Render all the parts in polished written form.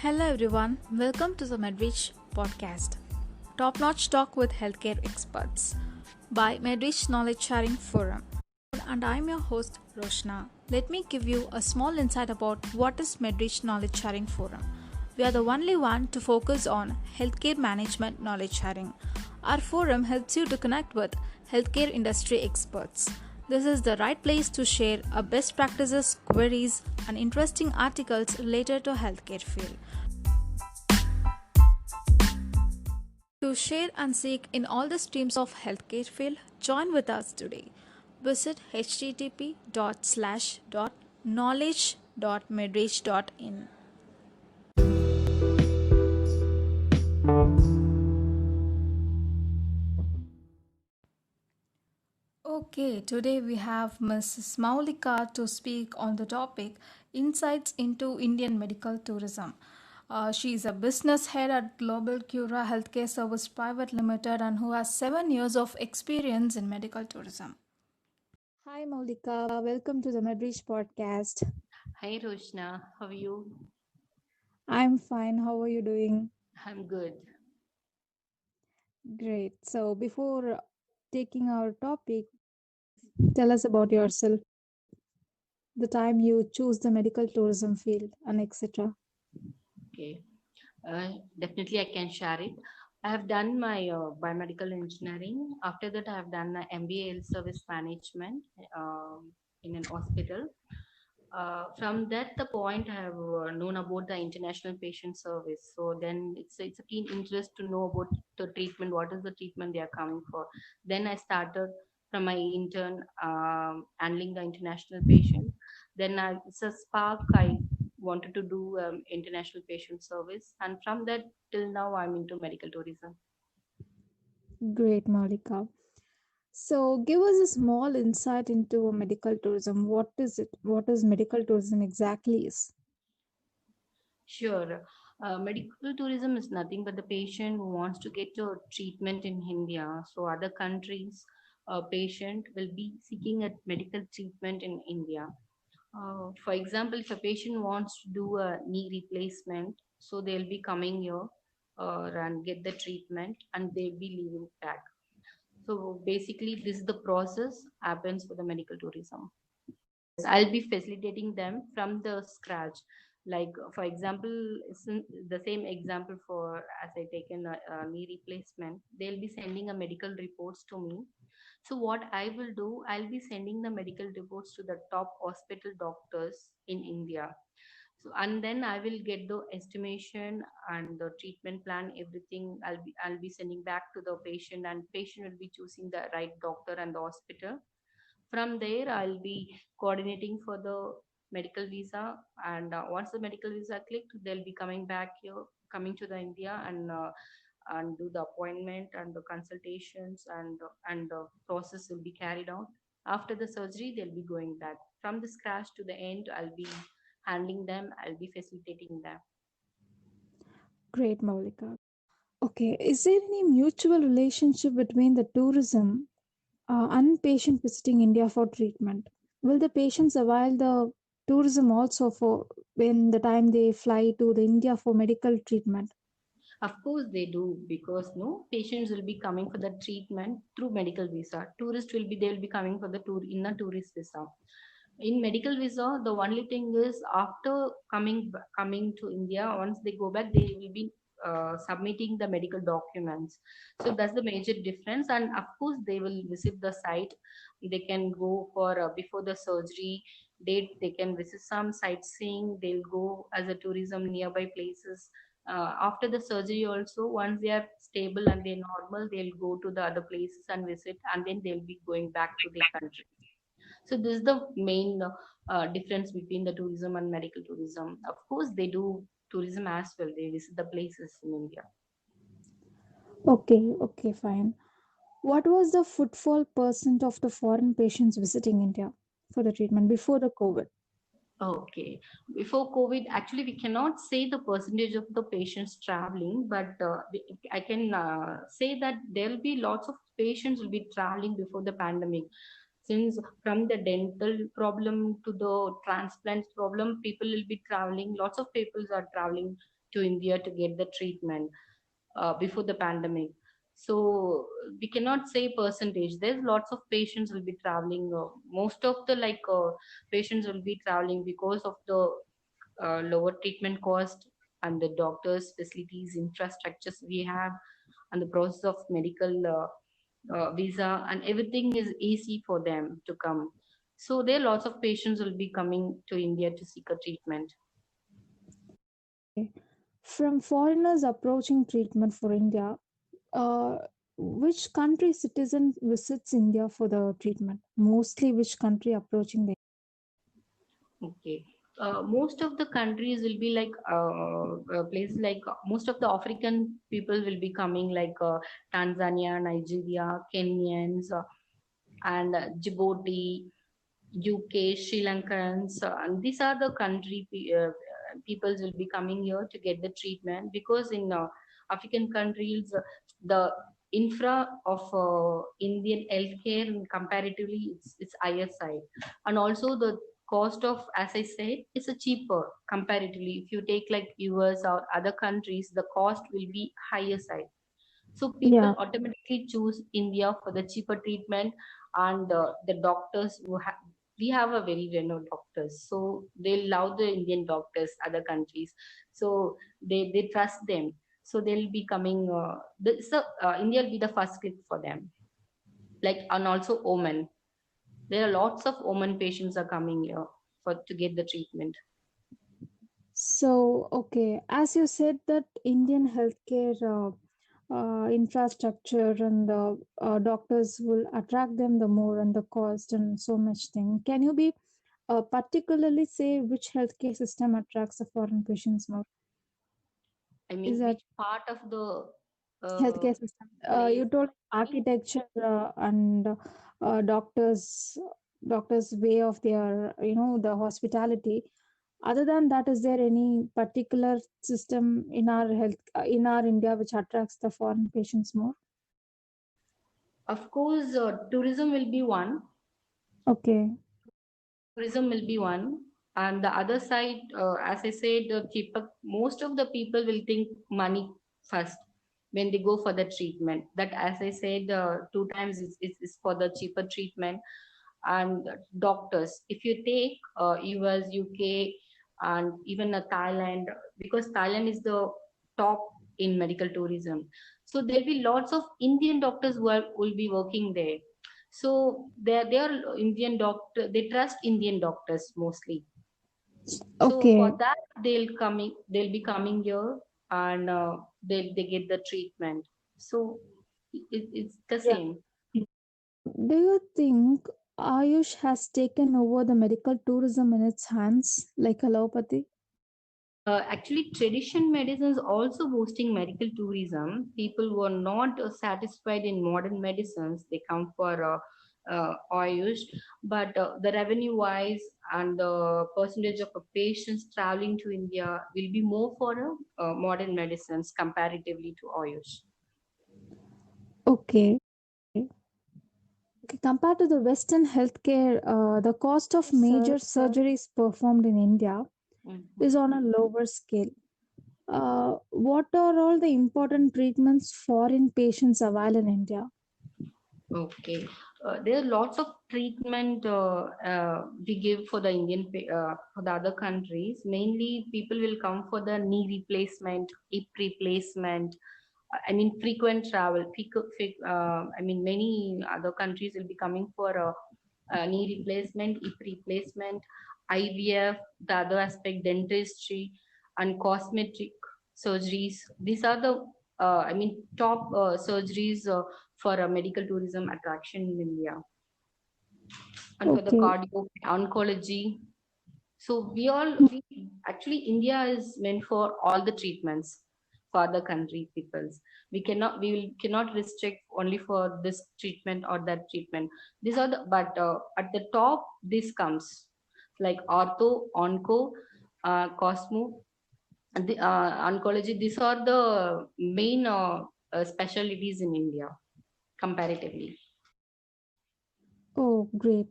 Hello everyone, welcome to the MedReach podcast. Top notch talk with healthcare experts by MedReach Knowledge Sharing Forum. And I'm your host Roshna. Let me give you a small insight about what is MedReach Knowledge Sharing Forum. We are the only one to focus on healthcare management knowledge sharing. Our forum helps you to connect with healthcare industry experts. This is the right place to share our best practices, queries, and interesting articles related to healthcare field. To share and seek in all the streams of healthcare field, join with us today. Visit http://knowledge.medreach.in. Okay, today we have Mrs. Maulika to speak on the topic Insights into Indian Medical Tourism. She is a business head at Global Cura Healthcare Service Private Limited and who has 7 years of experience in medical tourism. Hi Maulika, welcome to the MedReach podcast. Hi Roshna, how are you? I'm fine. How are you doing? I'm good. Great. So before taking our topic, tell us about yourself, the time you choose the medical tourism field and etc. Okay, definitely I can share it. I have done my biomedical engineering. After that, I have done my MBA health service management in an hospital. From that, the point I have known about the international patient service. So then it's a keen interest to know about the treatment. What is the treatment they are coming for? Then I started from my intern handling the international patient. It's a spark. I wanted to do international patient service, and from that till now, I'm into medical tourism. Great, Malika. So, give us a small insight into medical tourism. What is it? What is medical tourism exactly is? Sure. Medical tourism is nothing but the patient who wants to get a treatment in India. So other countries, a patient will be seeking a medical treatment in India. For example, if a patient wants to do a knee replacement, so they'll be coming here and get the treatment, and they'll be leaving back. So basically, this is the process happens for the medical tourism. I'll be facilitating them from the scratch. Like for example, the same example for as I taken a knee replacement, they'll be sending a medical reports to me. So what I will do, I'll be sending the medical reports to the top hospital doctors in India. So and then I will get the estimation and the treatment plan, everything. I'll be sending back to the patient, and patient will be choosing the right doctor and the hospital. From there I'll be coordinating for the medical visa, and once the medical visa clicked, they'll be coming back here, coming to the India, and do the appointment and the consultations, and the process will be carried out. After the surgery they'll be going back from the scratch to the end. I'll be handling them, I'll be facilitating them. Great, Maulika. Okay, is there any mutual relationship between the tourism and patient visiting India for treatment? Will the patients avail the tourism also for when the time they fly to the India for medical treatment? Of course they do, because no patients will be coming for the treatment through medical visa. Tourists will be, they will be coming for the tour in a tourist visa. In medical visa, the only thing is after coming to India, once they go back, they will be submitting the medical documents. So that's the major difference. And of course they will visit the site. They can go for before the surgery date, they can visit some sightseeing, they'll go as a tourism nearby places. After the surgery also, once they are stable and they're normal, they'll go to the other places and visit, and then they'll be going back to their country. So this is the main difference between the tourism and medical tourism. Of course, they do tourism as well. They visit the places in India. Okay, okay, fine. What was the footfall percent of the foreign patients visiting India for the treatment before the COVID? Okay. Before COVID, actually, we cannot say the percentage of the patients traveling, but I can say that there will be lots of patients will be traveling before the pandemic. Since from the dental problem to the transplants problem, people will be traveling. Lots of people are traveling to India to get the treatment before the pandemic. So we cannot say percentage. There's lots of patients will be traveling. Most of the patients will be traveling because of the lower treatment cost and the doctors, facilities, infrastructures we have, and the process of medical visa and everything is easy for them to come. So there are lots of patients will be coming to India to seek a treatment. From foreigners approaching treatment for India, uh, which country citizen visits India for the treatment? Mostly which country approaching the Okay. Most of the countries will be like places like most of the African people will be coming like Tanzania, Nigeria, Kenyans, and Djibouti, UK, Sri Lankans, and these are the peoples will be coming here to get the treatment because in African countries the infra of Indian healthcare comparatively it's higher side, and also the cost of, as I said, is a cheaper comparatively. If you take like US or other countries, the cost will be higher side. So people Yeah. automatically choose India for the cheaper treatment, and the doctors we have a very renowned doctors, so they love the Indian doctors, other countries, so they trust them. So they'll be coming. India will be the first click for them. Like, and also Oman. There are lots of Oman patients are coming here for to get the treatment. So, okay, as you said that Indian healthcare infrastructure and the doctors will attract them the more and the cost and so much thing. Can you be particularly say which healthcare system attracts the foreign patients more? I Is mean, that which part of the uh, healthcare system? You place? told architecture and doctors way of their the hospitality. Other than that, is there any particular system in our health in our India which attracts the foreign patients more? Of course, tourism will be one. Okay. Tourism will be one, and the other side, as I said, the cheaper. Most of the people will think money first when they go for the treatment. That, as I said, two times is for the cheaper treatment. And doctors, if you take US, UK, and even Thailand, because Thailand is the top in medical tourism, so there'll be lots of Indian doctors will be working there. So they are Indian doctor. They trust Indian doctors mostly. So for Okay. that, they'll be coming here, and they get the treatment. So it's the Yeah. same. Do you think Ayush has taken over the medical tourism in its hands, like allopathy? Actually, tradition medicine is also boosting medical tourism. People who are not satisfied in modern medicines, they come for Ayush. But the revenue wise and the percentage of patients traveling to India will be more for modern medicines comparatively to Ayush. Okay. Okay, compared to the Western healthcare, the cost of major surgeries performed in India Mhm. is on a lower scale. What are all the important treatments foreign patients avail in India? Okay. There are lots of treatment we give for the for the other countries. Mainly, people will come for the knee replacement, hip replacement. I mean, frequent travel. I mean, many other countries will be coming for a knee replacement, hip replacement, IVF, the other aspect, dentistry, and cosmetic surgeries. These are the I mean, top surgeries for a medical tourism attraction in India, and for the Okay. cardio oncology. So we actually India is meant for all the treatments for other country peoples. Cannot restrict only for this treatment or that treatment. These are the but at the top this comes like ortho, onco, cosmo, and the oncology. These are the main specialties in India comparatively. Oh, great.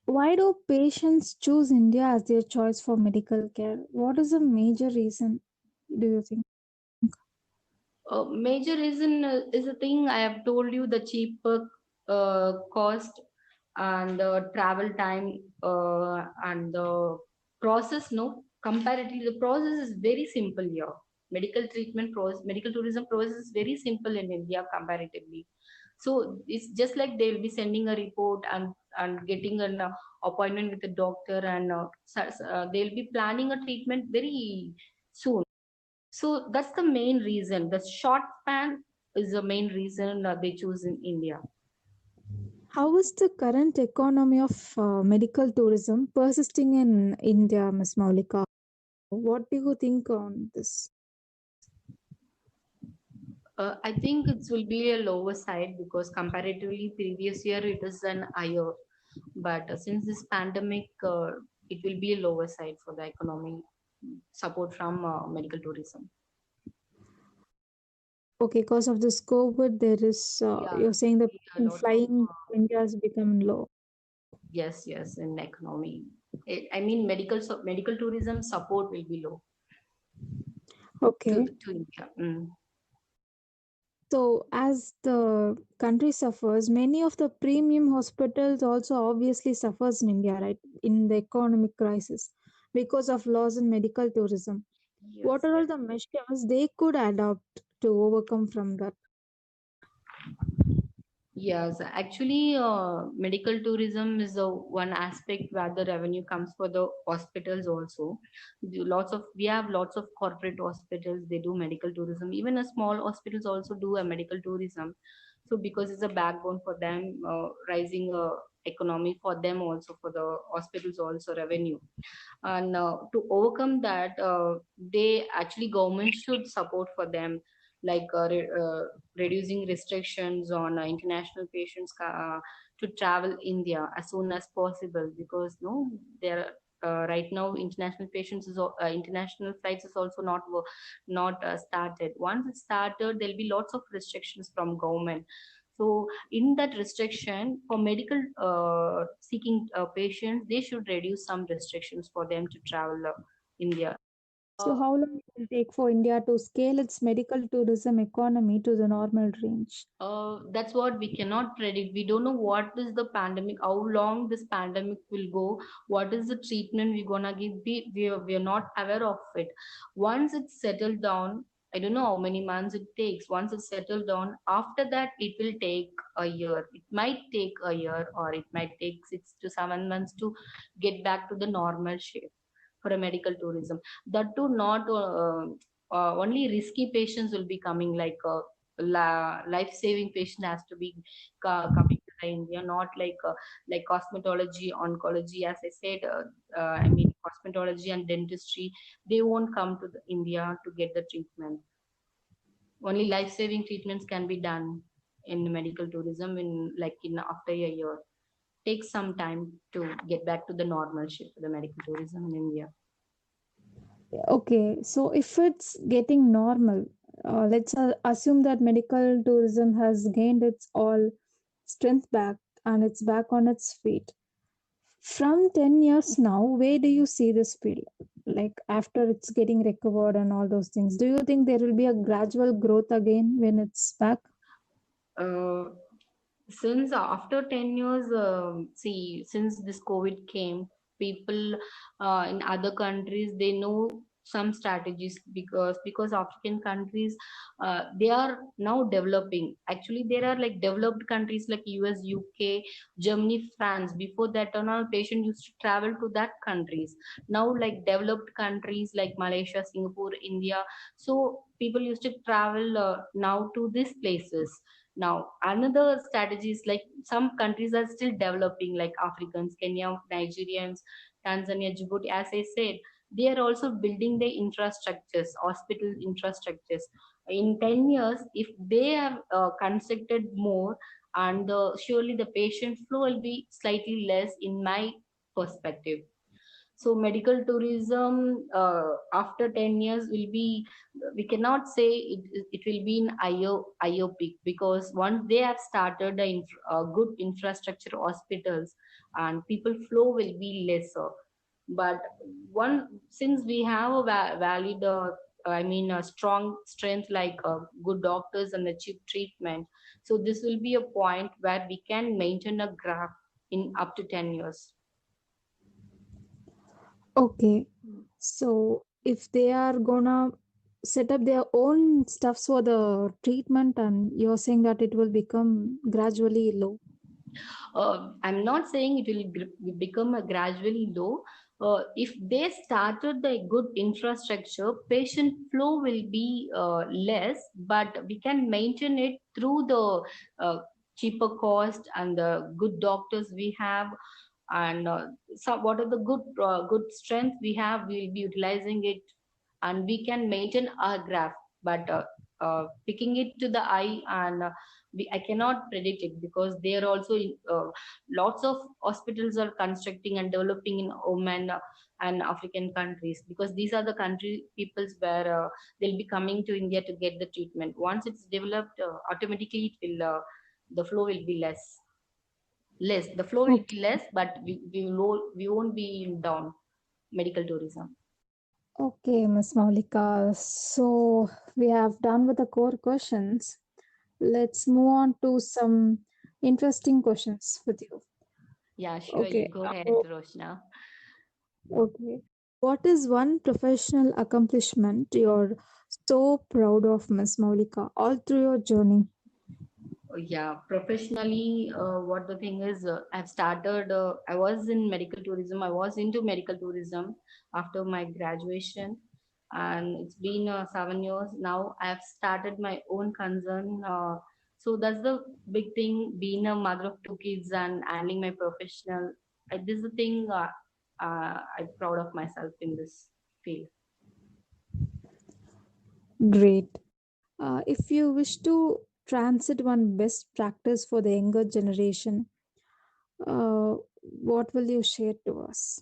Why do patients choose India as their choice for medical care? What is the major reason? do you think? Major reason is the thing I have told you, the cheaper cost and the travel time and the process. No, comparatively, the process is very simple here. Medical treatment process, medical tourism process is very simple in India comparatively. So it's just like they will be sending a report and getting an appointment with the doctor, and they'll be planning a treatment very soon. So that's the main reason. The short span is the main reason they choose in India. How is the current economy of medical tourism persisting in India, Ms. Maulika? What do you think on this? I think it will be a lower side because comparatively previous year it is an higher, but since this pandemic, it will be a lower side for the economy support from medical tourism. Okay, because of this COVID, there is, Yeah, you're saying the a lot of flying to India has become low. yes, in economy. I mean, medical tourism support will be low Okay. to India. Mm. So, as the country suffers, many of the premium hospitals also obviously suffers in India, right? In the economic crisis because of loss in medical tourism. What Yes, are all yes. the measures they could adopt to overcome from that? Yes, actually, medical tourism is the one aspect where the revenue comes for the hospitals also. We have lots of corporate hospitals. They do medical tourism. Even a small hospitals also do a medical tourism. So because it's a backbone for them, rising economy for them also, for the hospitals also revenue. And to overcome that, they actually government should support for them, like reducing restrictions on international patients to travel India as soon as possible, because no, there right now international patients international flights is also not started. Once it started, there'll be lots of restrictions from government. So in that restriction for medical seeking patients, they should reduce some restrictions for them to travel India. So, how long it will take for India to scale its medical tourism economy to the normal range? That's what we cannot predict. We don't know what is the pandemic, how long this pandemic will go, what is the treatment we're gonna give. We are not aware of it. Once it's settled down, I don't know how many months it takes. Once it's settled down, after that it will take a year. It might take a year, or it might take 6 to 7 months to get back to the normal shape for a medical tourism. That too, not only risky patients will be coming, like life-saving patient has to be coming to the India, not like cosmetology, oncology. As I said, I mean cosmetology and dentistry, they won't come to the India to get the treatment. Only life-saving treatments can be done in medical tourism in after a year. Takes some time to get back to the normal shape for the medical tourism in India. Okay, so if it's getting normal, let's assume that medical tourism has gained its all strength back and it's back on its feet. From 10 years now, where do you see this field? Like after it's getting recovered and all those things, do you think there will be a gradual growth again when it's back? Uh, since after 10 years, see, since this COVID came, people in other countries, they know some strategies, because African countries, they are now developing. Actually, there are like developed countries like US, UK, Germany, France. Before that, on all patient used to travel to that countries. Now, like developed countries like Malaysia, Singapore, India, so people used to travel now to these places. Now, another strategy is like some countries are still developing, like Africans, Kenya, Nigerians, Tanzania, Djibouti. As I said, they are also building their infrastructures, hospital infrastructures. In 10 years, if they have constructed more, and surely the patient flow will be slightly less, in my perspective. So medical tourism after 10 years will be, we cannot say it will be in IO peak, because once they have started the good infrastructure hospitals, and people flow will be lesser. But one, since we have a valid a strong strength like good doctors and the cheap treatment. So this will be a point where we can maintain a graph in up to 10 years. Okay. So if they are gonna set up their own stuffs for the treatment, and you're saying that it will become gradually low. I'm not saying it will become a gradually low. If they started the good infrastructure, patient flow will be less, but we can maintain it through the cheaper cost and the good doctors we have, and so what are the good strength we have, we'll be utilizing it, and we can maintain our graph. But picking it to the eye, and I cannot predict it, because there are also lots of hospitals are constructing and developing in Oman and African countries, because these are the country peoples where they'll be coming to India to get the treatment. Once it's developed, automatically it will the flow will be less. The flow will be less, but we won't be in down medical tourism. Okay, Miss Maulika. So we have done with the core questions. Let's move on to some interesting questions with you. Yeah, sure. You Okay. go ahead, So, Roshna. okay. What is one professional accomplishment you're so proud of, Miss Maulika, all through your journey? Yeah, professionally, what the thing is, I've started, I was in medical tourism. I was into medical tourism after my graduation, and it's been 7 years now. I've started my own concern. So that's the big thing, being a mother of two kids and handling my professional. This is the thing I'm proud of myself in this field. Great. If you wish to transit one best practice for the younger generation, what will you share to us?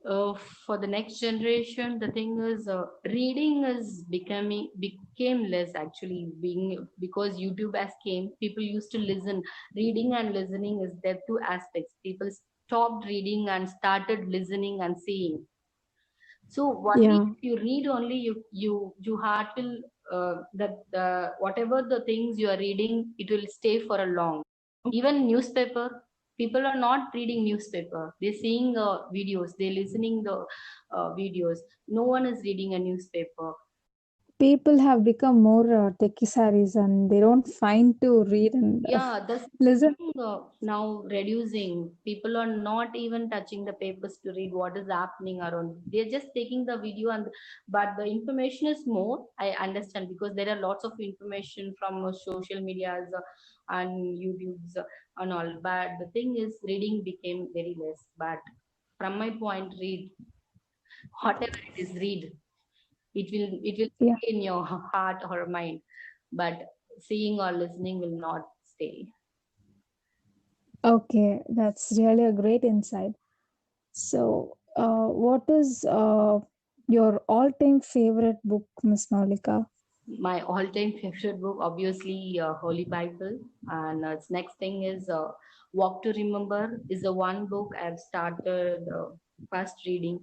uh, for the next generation, the thing is, reading is became less, actually, being because YouTube has came. People used to listen. Reading and listening is there two aspects. People stopped reading and started listening and seeing. So only Yeah. if you read, only you heart will that whatever the things you are reading, it will stay for a long. Even newspaper, people are not reading newspaper, they're seeing videos, they're listening the videos. No one is reading a newspaper. People have become more techie savvies and they don't find to read and Yeah, that's listen. now reducing. People are not even touching the papers to read what is happening around. They're just taking the video, and but the information is more. I understand, because there are lots of information from social medias and YouTube's and all. But the thing is, reading became very less. But from my point, read whatever it is. Read, it will Yeah. stay in your heart or mind, but seeing or listening will not stay. Okay, that's really a great insight. So, what is your all-time favorite book, Miss Maulika? My all-time favorite book, obviously, Holy Bible, and its next thing is Walk to Remember is the one book I've started first reading.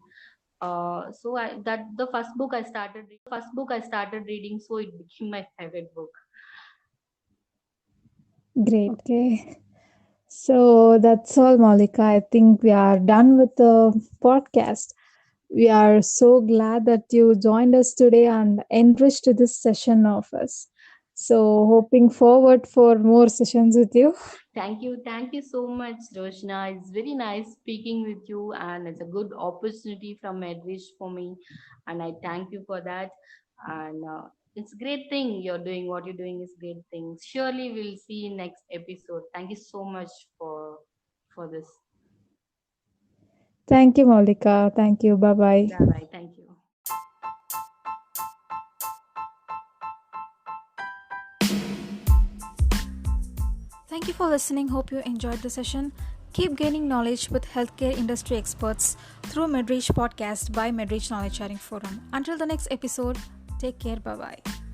So that the first book I started reading, so it became my favorite book. Great. Okay. So that's all, Maulika. I think we are done with the podcast. We are so glad that you joined us today and enriched this session of us. So, hoping forward for more sessions with you. Thank you so much, Roshna. It's very nice speaking with you, and it's a good opportunity from Edwish for me, and I thank you for that. And it's a great thing you're doing. What you're doing is great thing. Surely we'll see you next episode. Thank you so much for this. Thank you, Maulika. Thank you. Bye bye. Bye bye. Thank you. Thank you for listening. Hope you enjoyed the session. Keep gaining knowledge with healthcare industry experts through MedReach podcast by MedReach Knowledge Sharing Forum. Until the next episode, take care. Bye bye.